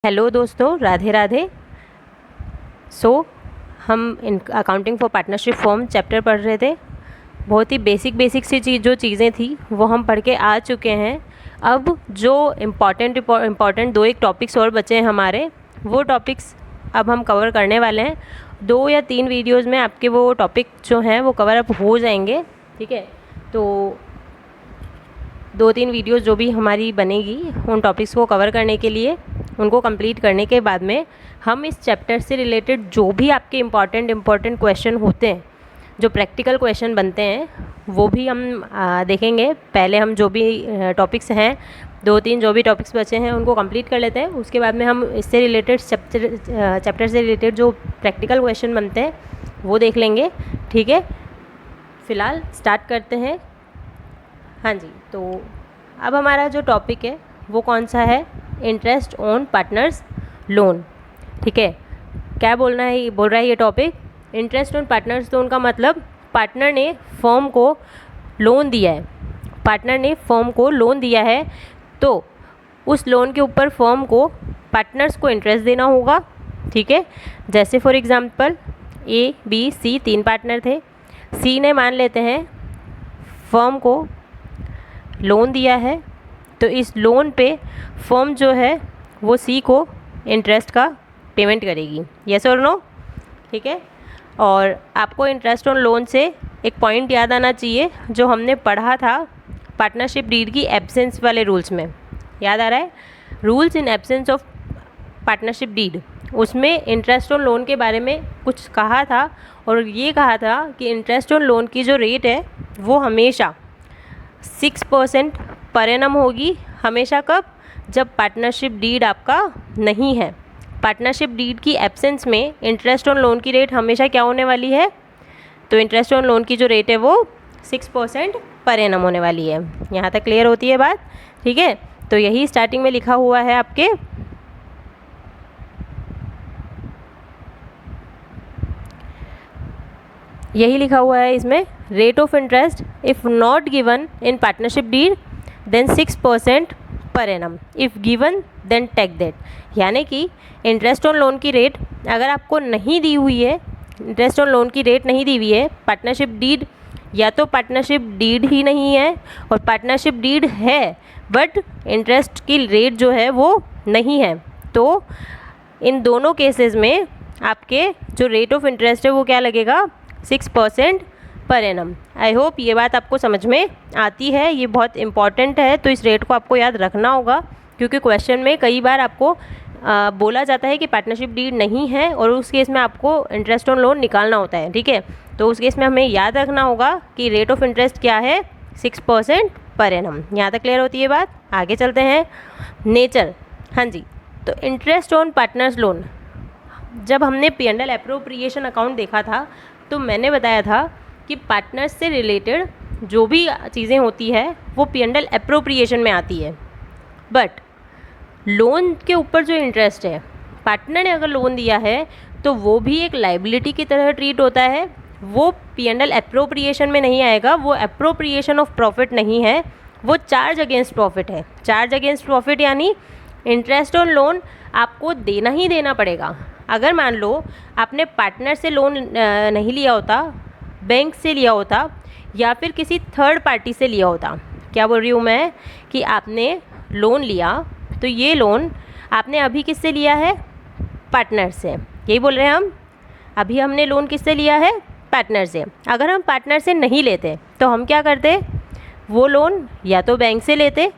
Hello दोस्तों, राधे राधे। हम in accounting for partnership form chapter पढ़ रहे थे। बहुत ही बेसिक सी जो चीज़ें थी वो हम पढ़ के आ चुके हैं। अब जो इम्पॉर्टेंट दो एक टॉपिक्स और बचे हैं हमारे, वो टॉपिक्स अब हम कवर करने वाले हैं। 2 या 3 वीडियोज़ में आपके वो टॉपिक जो हैं वो कवर अप हो जाएंगे। ठीक है, तो 2-3 वीडियोज़ जो भी हमारी बनेगी उन टॉपिक्स को कवर करने के लिए, उनको कंप्लीट करने के बाद में हम इस चैप्टर से रिलेटेड जो भी आपके इम्पॉर्टेंट क्वेश्चन होते हैं, जो प्रैक्टिकल क्वेश्चन बनते हैं, वो भी हम देखेंगे। पहले हम जो भी टॉपिक्स हैं, 2-3 जो भी टॉपिक्स बचे हैं उनको कंप्लीट कर लेते हैं। उसके बाद में हम इससे रिलेटेड चैप्टर से रिलेटेड जो प्रैक्टिकल क्वेश्चन बनते हैं वो देख लेंगे। ठीक है, फ़िलहाल स्टार्ट करते हैं। हाँ जी, तो अब हमारा जो टॉपिक है वो कौन सा है? Interest on partners loan. ठीक है, क्या बोल रहा है ये topic? Interest on partners loan का मतलब पार्टनर ने फर्म को लोन दिया है। पार्टनर ने फर्म को लोन दिया है तो उस लोन के ऊपर फर्म को, पार्टनर्स को इंटरेस्ट देना होगा। ठीक है, जैसे for example A, B, C 3 partner थे। C ने मान लेते हैं फर्म को लोन दिया है, तो इस लोन पे फर्म जो है वो C को इंटरेस्ट का पेमेंट करेगी। यस और नो? ठीक है, और आपको इंटरेस्ट ऑन लोन से एक पॉइंट याद आना चाहिए जो हमने पढ़ा था पार्टनरशिप डीड की एब्सेंस वाले रूल्स में। याद आ रहा है? Rules in absence of partnership deed, उसमें इंटरेस्ट ऑन लोन के बारे में कुछ कहा था, और ये कहा था कि इंटरेस्ट ऑन लोन की जो रेट है वो हमेशा 6% पर एनम होगी। हमेशा कब? जब पार्टनरशिप डीड आपका नहीं है। पार्टनरशिप डीड की एब्सेंस में इंटरेस्ट ऑन लोन की रेट हमेशा क्या होने वाली है? तो इंटरेस्ट ऑन लोन की जो रेट है वो 6% पर एनम होने वाली है। यहाँ तक क्लियर होती है बात? ठीक है, तो यही स्टार्टिंग में लिखा हुआ है आपके। यही लिखा हुआ है इसमें, rate of interest if not given in partnership deed then 6% per annum, if given then take that. यानी कि इंटरेस्ट ऑन लोन की रेट अगर आपको नहीं दी हुई है, इंटरेस्ट ऑन लोन की रेट नहीं दी हुई है, पार्टनरशिप डीड, या तो पार्टनरशिप डीड ही नहीं है और पार्टनरशिप डीड है बट इंटरेस्ट की रेट जो है वो नहीं है, तो इन दोनों केसेस में आपके जो रेट ऑफ इंटरेस्ट है वो क्या लगेगा? 6% पर एनम। आई होप ये बात आपको समझ में आती है। ये बहुत इंपॉर्टेंट है, तो इस रेट को आपको याद रखना होगा, क्योंकि क्वेश्चन में कई बार आपको बोला जाता है कि पार्टनरशिप डीड नहीं है और उस केस में आपको इंटरेस्ट ऑन लोन निकालना होता है। ठीक है, तो उस केस में हमें याद रखना होगा कि रेट ऑफ इंटरेस्ट क्या है? 6% पर एनम। यहाँ तक क्लियर होती है बात? आगे चलते हैं। नेचर। हाँ जी, तो इंटरेस्ट ऑन पार्टनर्स लोन, जब हमने P&L एप्रोप्रिएशन अकाउंट देखा था तो मैंने बताया था कि पार्टनर्स से रिलेटेड जो भी चीज़ें होती है वो P&L एप्रोप्रिएशन में आती है, बट लोन के ऊपर जो इंटरेस्ट है, पार्टनर ने अगर लोन दिया है तो वो भी एक लाइबिलिटी की तरह ट्रीट होता है। वो P&L एप्रोप्रिएशन में नहीं आएगा, वो एप्रोप्रिएशन ऑफ प्रॉफिट नहीं है, वो चार्ज अगेंस्ट प्रॉफिट है। चार्ज अगेंस्ट प्रॉफिट यानी इंटरेस्ट ऑन लोन आपको देना ही देना पड़ेगा। अगर मान लो आपने पार्टनर से लोन नहीं लिया होता, बैंक से लिया होता या फिर किसी थर्ड पार्टी से लिया होता, क्या बोल रही हूँ मैं, कि आपने लोन लिया तो ये लोन आपने अभी किससे लिया है? पार्टनर से। यही बोल रहे हैं हम, अभी हमने लोन किससे लिया है? पार्टनर से। अगर हम पार्टनर से नहीं लेते तो हम क्या करते? वो लोन या तो बैंक से लेते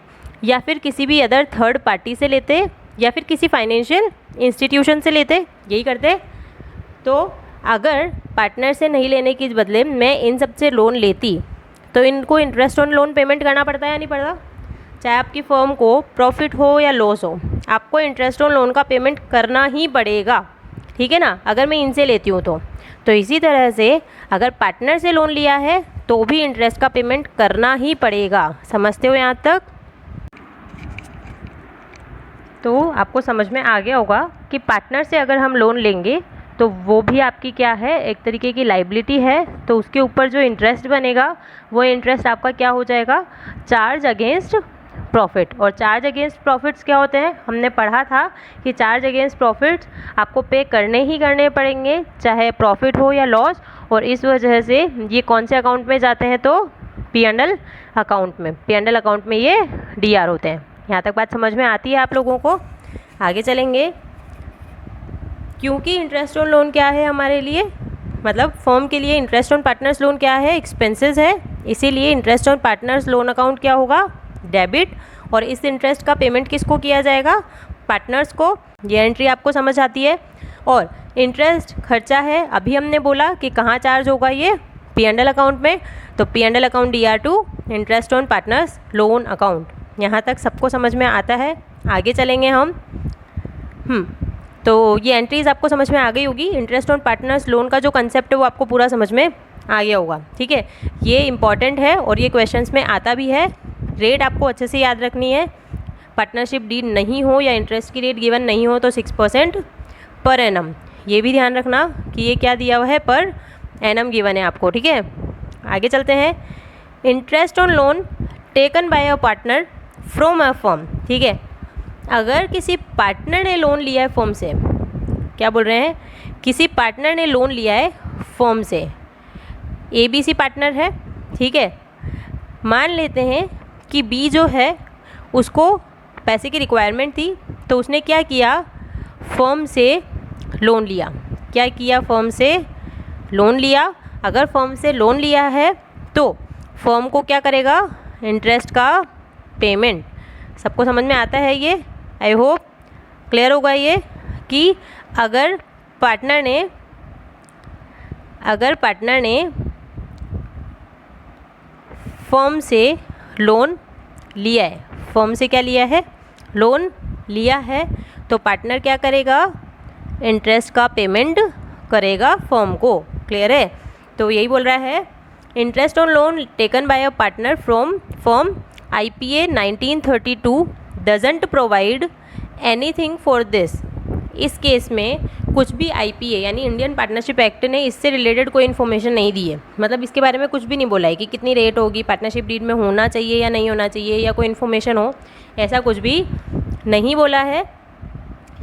या फिर किसी भी अदर थर्ड पार्टी से लेते या फिर किसी फाइनेंशियल इंस्टीट्यूशन से लेते, यही करते। तो अगर पार्टनर से नहीं लेने के बदले मैं इन सब से लोन लेती तो इनको इंटरेस्ट ऑन लोन पेमेंट करना पड़ता है या नहीं पड़ता? चाहे आपकी फर्म को प्रॉफिट हो या लॉस हो, आपको इंटरेस्ट ऑन लोन का पेमेंट करना ही पड़ेगा। ठीक है ना, अगर मैं इनसे लेती हूँ तो इसी तरह से अगर पार्टनर से लोन लिया है तो भी इंटरेस्ट का पेमेंट करना ही पड़ेगा। समझते हो यहाँ तक? तो आपको समझ में आ गया होगा कि पार्टनर से अगर हम लोन लेंगे तो वो भी आपकी क्या है? एक तरीके की लाइबिलिटी है, तो उसके ऊपर जो इंटरेस्ट बनेगा वो इंटरेस्ट आपका क्या हो जाएगा? Charge against profit. और चार्ज अगेंस्ट प्रॉफिट्स क्या होते हैं, हमने पढ़ा था कि चार्ज अगेंस्ट प्रॉफिट्स आपको पे करने ही करने पड़ेंगे, चाहे प्रॉफिट हो या लॉस। और इस वजह से ये कौन से अकाउंट में जाते हैं, तो P&L अकाउंट में। P&L अकाउंट में ये DR होते हैं। यहाँ तक बात समझ में आती है आप लोगों को? आगे चलेंगे। क्योंकि इंटरेस्ट ऑन लोन क्या है हमारे लिए, मतलब फर्म के लिए इंटरेस्ट ऑन पार्टनर्स लोन क्या है, एक्सपेंसेस है, इसीलिए interest on partners loan account क्या होगा, डेबिट। और इस इंटरेस्ट का पेमेंट किसको किया जाएगा, पार्टनर्स को। ये एंट्री आपको समझ आती है। और इंटरेस्ट खर्चा है, अभी हमने बोला कि कहाँ चार्ज होगा, ये P&L अकाउंट में। तो P&L account DR2 interest on partners loan account. यहाँ तक सबको समझ में आता है? आगे चलेंगे हम। तो ये एंट्रीज आपको समझ में आ गई होगी। इंटरेस्ट ऑन पार्टनर्स लोन का जो कंसेप्ट है वो आपको पूरा समझ में आ गया होगा, ठीक है। ये इंपॉर्टेंट है और ये क्वेश्चंस में आता भी है। रेट आपको अच्छे से याद रखनी है। पार्टनरशिप डीड नहीं हो या इंटरेस्ट की रेट गिवन नहीं हो तो 6% पर एनम। ये भी ध्यान रखना कि ये क्या दिया हुआ है, पर एनम गिवन है आपको, ठीक है। आगे चलते हैं। Interest on loan taken by a partner from a firm, ठीक है। अगर किसी पार्टनर ने लोन लिया है फर्म से, क्या बोल रहे हैं, किसी पार्टनर ने लोन लिया है फर्म से, ABC पार्टनर है, ठीक है। मान लेते हैं कि B जो है उसको पैसे की रिक्वायरमेंट थी, तो उसने क्या किया, फर्म से लोन लिया। क्या किया, फर्म से लोन लिया। अगर फर्म से लोन लिया है तो फर्म को क्या करेगा, इंटरेस्ट का पेमेंट। सबको समझ में आता है ये? आई होप क्लियर होगा ये कि अगर पार्टनर ने फर्म से लोन लिया है, फर्म से क्या लिया है, लोन लिया है, तो पार्टनर क्या करेगा, इंटरेस्ट का पेमेंट करेगा फर्म को। क्लियर है? तो यही बोल रहा है, interest on loan taken by a partner from firm IPA 1932 doesn't provide anything for this. इस केस में कुछ भी IPA यानी इंडियन पार्टनरशिप एक्ट ने इससे रिलेटेड कोई इन्फॉर्मेशन नहीं दी है। मतलब इसके बारे में कुछ भी नहीं बोला है कि कितनी रेट होगी, पार्टनरशिप डीड में होना चाहिए या नहीं होना चाहिए, या कोई इन्फॉर्मेशन हो, ऐसा कुछ भी नहीं बोला है।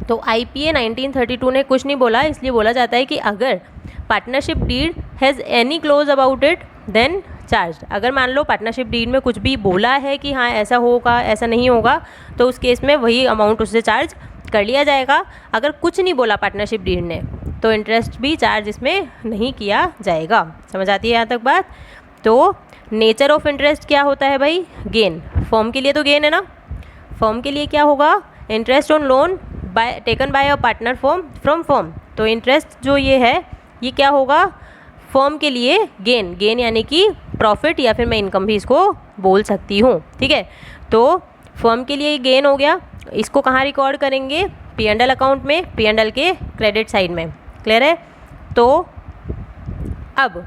तो IPA 1932 ने कुछ नहीं बोला, इसलिए बोला जाता है कि अगर partnership deed has any clause about it then charge. अगर मान लो पार्टनरशिप डीड में कुछ भी बोला है कि हाँ ऐसा होगा ऐसा नहीं होगा, तो उस केस में वही अमाउंट उससे चार्ज कर लिया जाएगा। अगर कुछ नहीं बोला पार्टनरशिप डीड ने तो इंटरेस्ट भी चार्ज इसमें नहीं किया जाएगा। समझ आती है यहाँ तक बात? तो नेचर ऑफ इंटरेस्ट क्या होता है भाई, गेन। फर्म के लिए तो गेन है ना, फर्म के लिए क्या होगा, interest on loan taken by a partner from firm. तो इंटरेस्ट जो ये है ये क्या होगा, फर्म के लिए गेन यानी कि प्रॉफिट, या फिर मैं इनकम भी इसको बोल सकती हूँ, ठीक है। तो फर्म के लिए गेन हो गया, इसको कहाँ रिकॉर्ड करेंगे, P&L अकाउंट में, P&L के क्रेडिट साइड में। क्लियर है? तो अब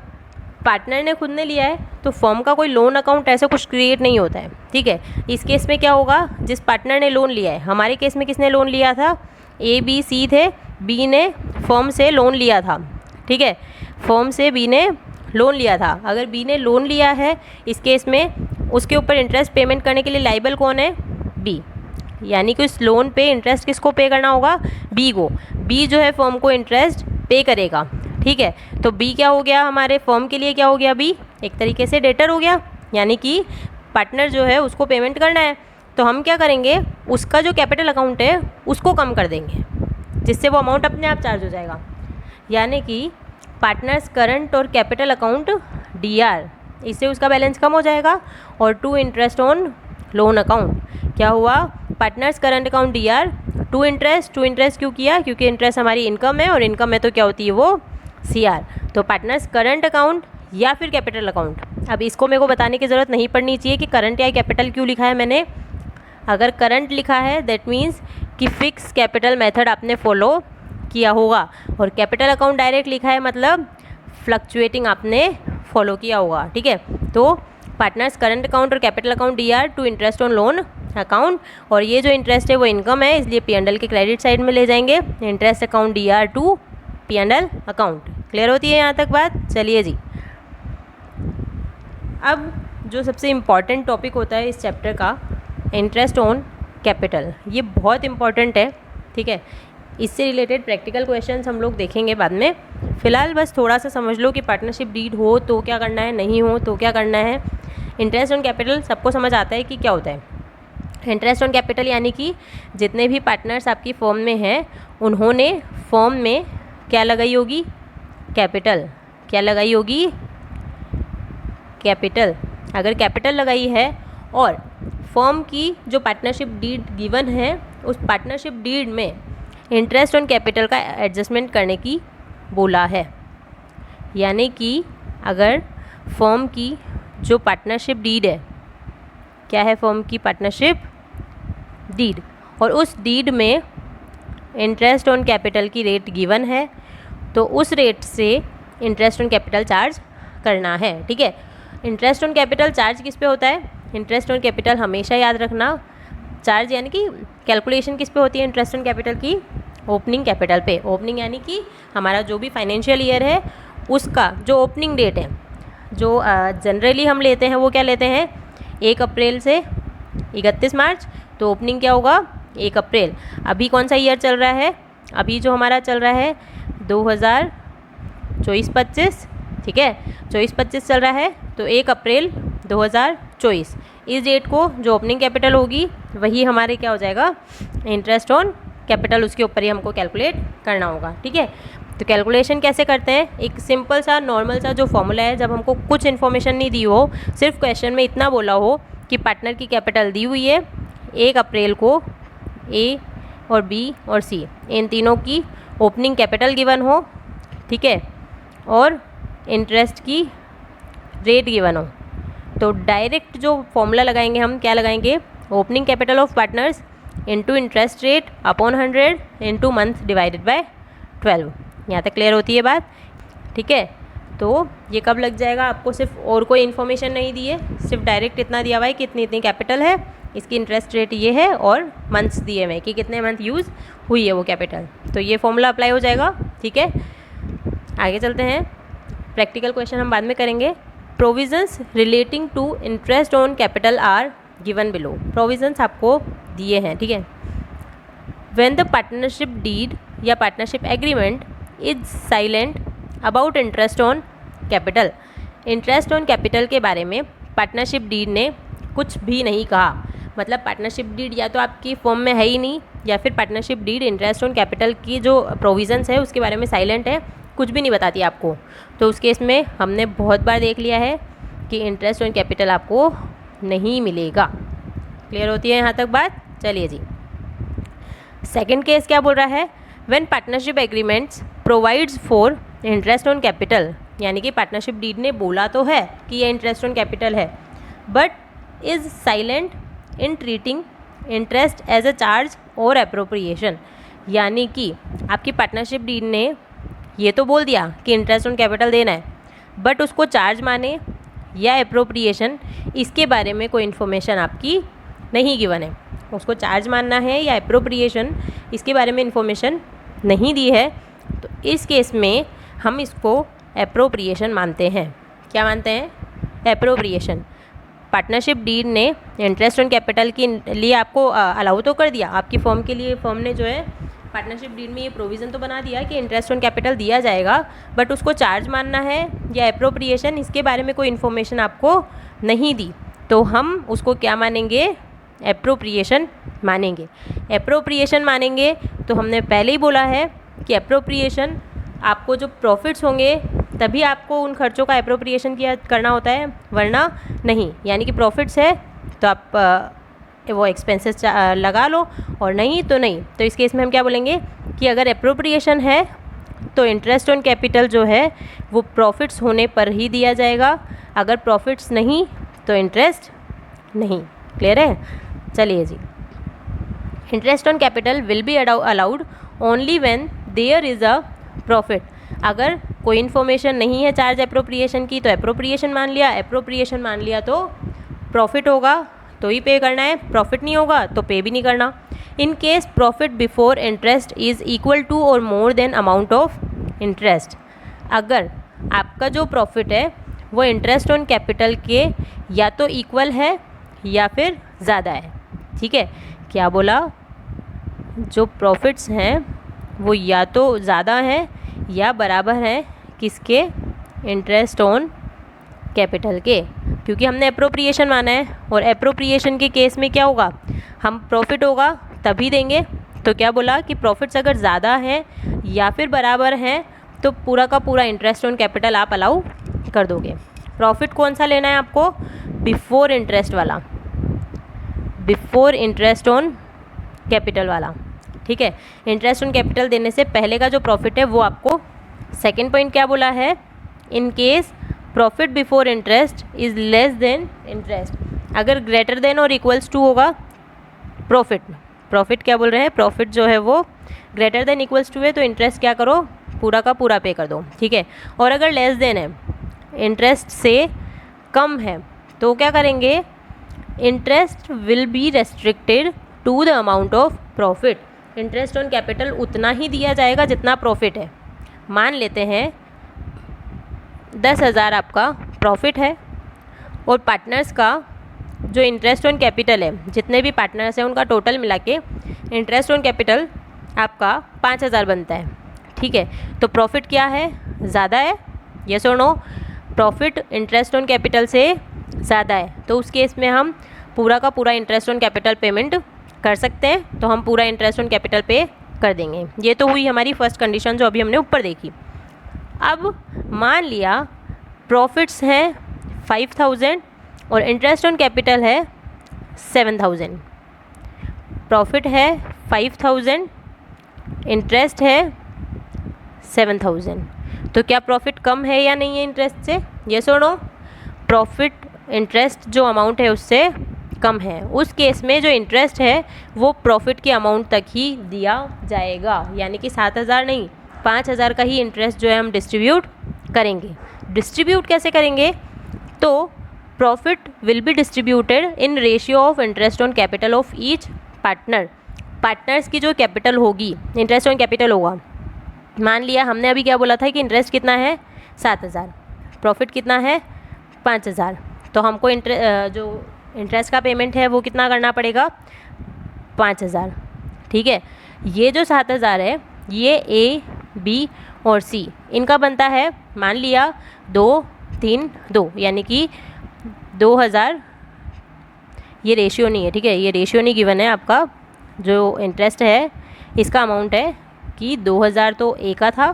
पार्टनर ने खुद ने लिया है तो फर्म का कोई लोन अकाउंट ऐसा कुछ क्रिएट नहीं होता है, ठीक है। इस केस में क्या होगा, जिस पार्टनर ने लोन लिया है, हमारे केस में किसने लोन लिया था, ABC थे, B ने फर्म से लोन लिया था, ठीक है। फर्म से B ने लोन लिया था। अगर B ने लोन लिया है इस केस में, उसके ऊपर इंटरेस्ट पेमेंट करने के लिए लाइबल कौन है, B। यानी कि उस लोन पे इंटरेस्ट किसको पे करना होगा, B को। B जो है फर्म को इंटरेस्ट पे करेगा, ठीक है। तो B क्या हो गया, हमारे फर्म के लिए क्या हो गया, B एक तरीके से डेटर हो गया, यानी कि पार्टनर जो है उसको पेमेंट करना है। तो हम क्या करेंगे, उसका जो कैपिटल अकाउंट है उसको कम कर देंगे, जिससे वो अमाउंट अपने आप चार्ज हो जाएगा। यानी कि पार्टनर्स करंट और कैपिटल अकाउंट DR, इससे उसका बैलेंस कम हो जाएगा। और to interest on loan account क्या हुआ, partners current account DR, to interest क्यों किया, क्योंकि इंटरेस्ट हमारी इनकम है और इनकम में तो क्या होती है वो CR। तो पार्टनर्स करंट अकाउंट या फिर कैपिटल अकाउंट। अब इसको मेरे को बताने की ज़रूरत नहीं पड़नी चाहिए कि करंट या कैपिटल क्यों लिखा है मैंने। अगर करंट लिखा है दैट मीन्स कि फिक्स कैपिटल मेथड आपने फॉलो किया होगा, और कैपिटल अकाउंट डायरेक्ट लिखा है मतलब फ्लक्चुएटिंग आपने फॉलो किया होगा, ठीक है। तो पार्टनर्स करंट अकाउंट और capital account DR to interest on loan account, और ये जो इंटरेस्ट है वो इनकम है, इसलिए P&L के क्रेडिट साइड में ले जाएंगे। Interest account DR to P&L account. Clear होती है यहाँ तक बात? चलिए जी, अब जो सबसे इम्पॉर्टेंट टॉपिक होता है इस चैप्टर का इंटरेस्ट ऑन कैपिटल, ये बहुत इंपॉर्टेंट है, ठीक है। इससे रिलेटेड प्रैक्टिकल क्वेश्चंस हम लोग देखेंगे बाद में। फ़िलहाल बस थोड़ा सा समझ लो कि पार्टनरशिप डीड हो तो क्या करना है, नहीं हो तो क्या करना है। इंटरेस्ट ऑन कैपिटल सबको समझ आता है कि क्या होता है। इंटरेस्ट ऑन कैपिटल यानी कि जितने भी पार्टनर्स आपकी फर्म में हैं उन्होंने फर्म में क्या लगाई होगी, कैपिटल। क्या लगाई होगी, कैपिटल। अगर कैपिटल लगाई है और फर्म की जो पार्टनरशिप डीड गिवन है उस पार्टनरशिप डीड में इंटरेस्ट ऑन कैपिटल का एडजस्टमेंट करने की बोला है, यानी कि अगर फर्म की जो पार्टनरशिप डीड है, क्या है फर्म की पार्टनरशिप डीड, और उस डीड में इंटरेस्ट ऑन कैपिटल की रेट गिवन है तो उस रेट से इंटरेस्ट ऑन कैपिटल चार्ज करना है, ठीक है। इंटरेस्ट ऑन कैपिटल चार्ज किस पे होता है, इंटरेस्ट ऑन कैपिटल हमेशा याद रखना, चार्ज यानी कि कैलकुलेशन किस पे होती है इंटरेस्ट ऑन कैपिटल की, ओपनिंग कैपिटल पे। ओपनिंग यानी कि हमारा जो भी फाइनेंशियल ईयर है उसका जो ओपनिंग डेट है, जो जनरली हम लेते हैं वो क्या लेते हैं, 1 अप्रैल से 31 मार्च, तो ओपनिंग क्या होगा 1 अप्रैल। अभी कौन सा ईयर चल रहा है, अभी जो हमारा चल रहा है 2024-25, ठीक है, 24-25 चल रहा है, तो 1 अप्रैल 2024 इस डेट को जो ओपनिंग कैपिटल होगी वही हमारे क्या हो जाएगा, इंटरेस्ट ऑन कैपिटल, उसके ऊपर ही हमको कैलकुलेट करना होगा, ठीक है। तो कैलकुलेशन कैसे करते हैं, एक सिंपल सा नॉर्मल सा जो फॉर्मूला है, जब हमको कुछ इन्फॉर्मेशन नहीं दी हो, सिर्फ क्वेश्चन में इतना बोला हो कि पार्टनर की कैपिटल दी हुई है 1 अप्रैल को, ए और बी और सी इन तीनों की ओपनिंग कैपिटल गिवन हो, ठीक है, और इंटरेस्ट की रेट गिवन हो, तो डायरेक्ट जो फॉर्मूला लगाएंगे हम, क्या लगाएंगे, opening capital of partners into interest rate upon 100 into month divided by 12। यहाँ तक क्लियर होती है बात, ठीक है। तो ये कब लग जाएगा, आपको सिर्फ और कोई इन्फॉर्मेशन नहीं दी है, सिर्फ डायरेक्ट इतना दिया हुआ है कि इतनी इतनी कैपिटल है, इसकी इंटरेस्ट रेट ये है और मंथ्स दिए हुए कि कितने मंथ यूज़ हुई है वो कैपिटल, तो ये फॉर्मूला अप्लाई हो जाएगा, ठीक है। आगे चलते हैं, प्रैक्टिकल क्वेश्चन हम बाद में करेंगे। Provisions relating to interest on capital are given below. Provisions आपको दिए हैं, ठीक है। व्हेन द पार्टनरशिप डीड या partnership agreement is silent about interest on capital, interest on capital के बारे में पार्टनरशिप डीड ने कुछ भी नहीं कहा, मतलब पार्टनरशिप डीड या तो आपकी फॉर्म में है ही नहीं, या फिर partnership deed interest on capital की जो प्रोविजंस है उसके बारे में साइलेंट है, कुछ भी नहीं बताती आपको। तो उस केस में हमने बहुत बार देख लिया है कि इंटरेस्ट ऑन कैपिटल आपको नहीं मिलेगा। क्लियर होती है यहाँ तक बात, चलिए जी। सेकंड केस क्या बोल रहा है, when partnership agreements provides for interest on capital, यानी कि पार्टनरशिप डीड ने बोला तो है कि ये इंटरेस्ट ऑन कैपिटल है, but is silent in treating interest as a charge और एप्रोप्रिएशन, यानी कि आपकी पार्टनरशिप डीड ने ये तो बोल दिया कि इंटरेस्ट ऑन कैपिटल देना है, बट उसको चार्ज माने या एप्रोप्रिएशन, इसके बारे में कोई इन्फॉर्मेशन आपकी नहीं गिवन है। उसको चार्ज मानना है या एप्रोप्रिएशन, इसके बारे में इन्फॉर्मेशन नहीं दी है, तो इस केस में हम इसको एप्रोप्रिएशन मानते हैं। क्या मानते हैं, एप्रोप्रिएशन। पार्टनरशिप डीड ने इंटरेस्ट ऑन कैपिटल के लिए आपको अलाउ तो कर दिया, आपकी फर्म के लिए फर्म ने जो है पार्टनरशिप डीड में ये प्रोविज़न तो बना दिया कि इंटरेस्ट ऑन कैपिटल दिया जाएगा, बट उसको चार्ज मानना है या एप्रोप्रिएशन, इसके बारे में कोई इन्फॉर्मेशन आपको नहीं दी, तो हम उसको क्या मानेंगे, एप्रोप्रिएशन मानेंगे। एप्रोप्रिएशन मानेंगे तो हमने पहले ही बोला है कि एप्रोप्रिएशन आपको जो प्रॉफिट्स होंगे तभी आपको उन खर्चों का एप्रोप्रिएशन किया करना होता है, वरना नहीं। यानी कि प्रॉफिट्स है तो आप वो एक्सपेंसेस लगा लो, और नहीं तो नहीं। तो इस केस में हम क्या बोलेंगे कि अगर एप्रोप्रिएशन है तो इंटरेस्ट ऑन कैपिटल जो है वो प्रॉफिट्स होने पर ही दिया जाएगा, अगर प्रॉफिट्स नहीं तो इंटरेस्ट नहीं। क्लियर है, चलिए जी। Interest on capital will be allowed only when there is a profit. अगर कोई इन्फॉर्मेशन नहीं है चार्ज एप्रोप्रिएशन की तो एप्रोप्रिएशन मान लिया, एप्रोप्रिएशन मान लिया तो प्रॉफिट होगा तो ही पे करना है, प्रॉफिट नहीं होगा तो पे भी नहीं करना। In case profit before interest is equal to और more than amount of interest, अगर आपका जो प्रॉफिट है वो इंटरेस्ट ऑन कैपिटल के या तो इक्वल है या फिर ज़्यादा है, ठीक है, क्या बोला, जो प्रॉफिट्स हैं वो या तो ज़्यादा हैं या बराबर हैं किसके, इंटरेस्ट ऑन कैपिटल के, क्योंकि हमने एप्रोप्रिएशन माना है और एप्रोप्रिएशन के केस में क्या होगा, हम प्रॉफिट होगा तभी देंगे। तो क्या बोला कि प्रॉफिट्स अगर ज़्यादा हैं या फिर बराबर हैं तो पूरा का पूरा इंटरेस्ट ऑन कैपिटल आप अलाउ कर दोगे। प्रॉफिट कौन सा लेना है आपको, बिफोर इंटरेस्ट वाला, बिफोर इंटरेस्ट ऑन कैपिटल वाला, ठीक है। इंटरेस्ट ऑन कैपिटल देने से पहले का जो प्रॉफिट है वो आपको, सेकेंड पॉइंट क्या बोला है, in case profit before interest is less than interest, अगर ग्रेटर देन और इक्वल्स टू होगा प्रॉफिट क्या बोल रहे हैं, प्रॉफिट जो है वो ग्रेटर देन इक्वल्स टू है तो इंटरेस्ट क्या करो, पूरा का पूरा पे कर दो, ठीक है। और अगर लेस देन है, इंटरेस्ट से कम है, तो क्या करेंगे, interest will be restricted to the amount of profit, interest on capital उतना ही दिया जाएगा जितना प्रॉफिट है। मान लेते हैं 10,000 आपका प्रॉफिट है और पार्टनर्स का जो इंटरेस्ट ऑन कैपिटल है, जितने भी पार्टनर्स हैं उनका टोटल मिला के इंटरेस्ट ऑन कैपिटल आपका 5,000 बनता है, ठीक है। तो प्रॉफिट क्या है, ज़्यादा है, यस और no, profit interest on capital से ज़्यादा है, तो उस केस में हम पूरा का पूरा इंटरेस्ट ऑन कैपिटल पेमेंट कर सकते हैं, तो हम पूरा इंटरेस्ट ऑन कैपिटल पे कर देंगे। ये तो हुई हमारी फर्स्ट कंडीशन जो अभी हमने ऊपर देखी। अब मान लिया प्रॉफिट्स हैं 5,000 और इंटरेस्ट ऑन कैपिटल है 7,000, प्रॉफिट है 5,000, इंटरेस्ट है 7,000, तो क्या प्रॉफिट कम है या नहीं है इंटरेस्ट से, यस और नो, प्रॉफिट इंटरेस्ट जो अमाउंट है उससे कम है, उस केस में जो इंटरेस्ट है वो प्रॉफिट के अमाउंट तक ही दिया जाएगा, यानी कि 7,000 नहीं 5,000 का ही इंटरेस्ट जो है हम डिस्ट्रीब्यूट करेंगे। डिस्ट्रीब्यूट कैसे करेंगे, तो profit will be distributed in ratio of interest on capital of each partner, partners की जो कैपिटल होगी, इंटरेस्ट ऑन कैपिटल होगा, मान लिया हमने अभी क्या बोला था कि इंटरेस्ट कितना है 7,000, प्रॉफिट कितना है 5,000, तो हमको जो इंटरेस्ट का पेमेंट है वो कितना करना पड़ेगा 5,000, ठीक है। ये जो 7,000 है ये ए बी और सी इनका बनता है, मान लिया 2 3 2, यानी कि 2,000, ये रेशियो नहीं है, ठीक है, ये रेशियो नहीं गिवन है, आपका जो इंटरेस्ट है इसका अमाउंट है कि 2,000 तो ए का था,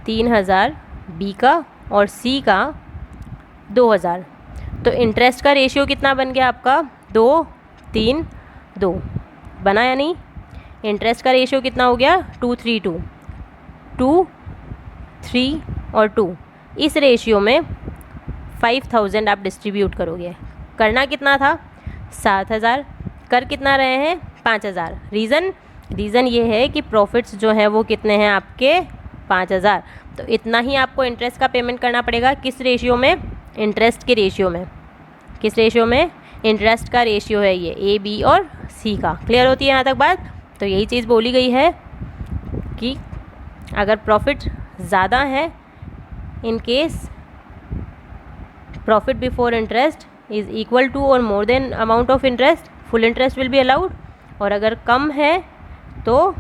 3,000 बी का और सी का 2,000, तो इंटरेस्ट का रेशियो कितना बन गया आपका 2 3 2 बना या नहीं, इंटरेस्ट का रेशियो कितना हो गया 2 3 2 2 3 और 2, इस रेशियो में 5,000 आप डिस्ट्रीब्यूट करोगे, करना कितना था 7,000, कर कितना रहे हैं 5,000, रीज़न ये है कि प्रॉफिट्स जो हैं वो कितने हैं आपके 5,000, तो इतना ही आपको इंटरेस्ट का पेमेंट करना पड़ेगा, किस रेशियो में, इंटरेस्ट के रेशियो में, किस रेशियो में, इंटरेस्ट का रेशियो है ये ए बी और सी का। क्लियर होती है यहाँ तक बात, तो यही चीज़ बोली गई है कि अगर प्रॉफिट ज़्यादा है, in case profit before interest is equal to और more than amount of interest, full interest will be allowed, और अगर कम है तो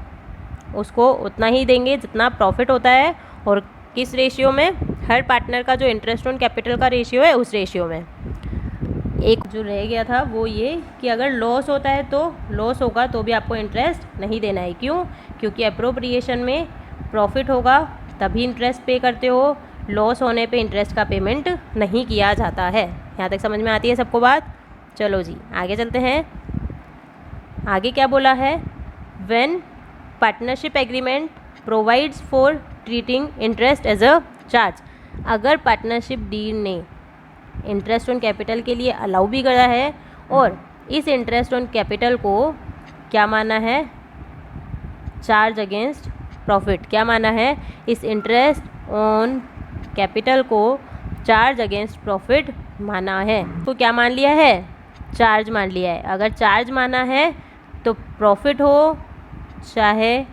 उसको उतना ही देंगे जितना प्रॉफिट होता है, और किस रेशियो में, हर पार्टनर का जो इंटरेस्ट ऑन कैपिटल का रेशियो है उस रेशियो में। एक जो रह गया था वो ये कि अगर लॉस होता है तो लॉस होगा तो भी आपको इंटरेस्ट नहीं देना है, क्यों, क्योंकि अप्रोप्रिएशन में प्रॉफिट होगा तभी इंटरेस्ट पे करते हो, लॉस होने पे इंटरेस्ट का पेमेंट नहीं किया जाता है। यहाँ तक समझ में आती है सबको बात, चलो जी आगे चलते हैं। आगे क्या बोला है, when partnership agreement provides for treating interest as a charge, अगर पार्टनरशिप डीड ने इंटरेस्ट ऑन कैपिटल के लिए अलाउ भी करा है और इस इंटरेस्ट ऑन कैपिटल को क्या माना है, चार्ज अगेंस्ट प्रॉफिट, क्या माना है, इस इंटरेस्ट ऑन कैपिटल को चार्ज अगेंस्ट प्रॉफिट माना है, तो क्या मान लिया है, चार्ज मान लिया है। अगर चार्ज माना है तो प्रॉफिट हो चाहे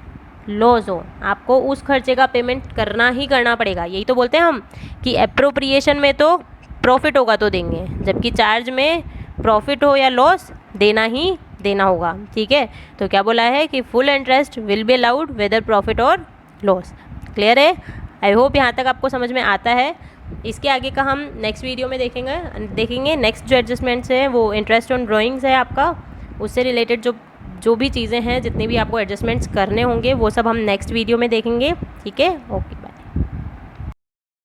लॉस हो, आपको उस खर्चे का पेमेंट करना ही करना पड़ेगा। यही तो बोलते हैं हम कि एप्रोप्रिएशन में तो प्रॉफिट होगा तो देंगे, जबकि चार्ज में प्रॉफिट हो या लॉस देना ही देना होगा, ठीक है। तो क्या बोला है कि full interest will be allowed weather profit और लॉस। क्लियर है? आई होप यहाँ तक आपको समझ में आता है। इसके आगे का हम नेक्स्ट वीडियो में देखेंगे। नेक्स्ट जो एडजस्टमेंट्स है वो इंटरेस्ट ऑन ड्राइंग्स है आपका, उससे रिलेटेड जो भी चीज़ें हैं, जितने भी आपको एडजस्टमेंट्स करने होंगे वो सब हम नेक्स्ट वीडियो में देखेंगे, ठीक है। ओके।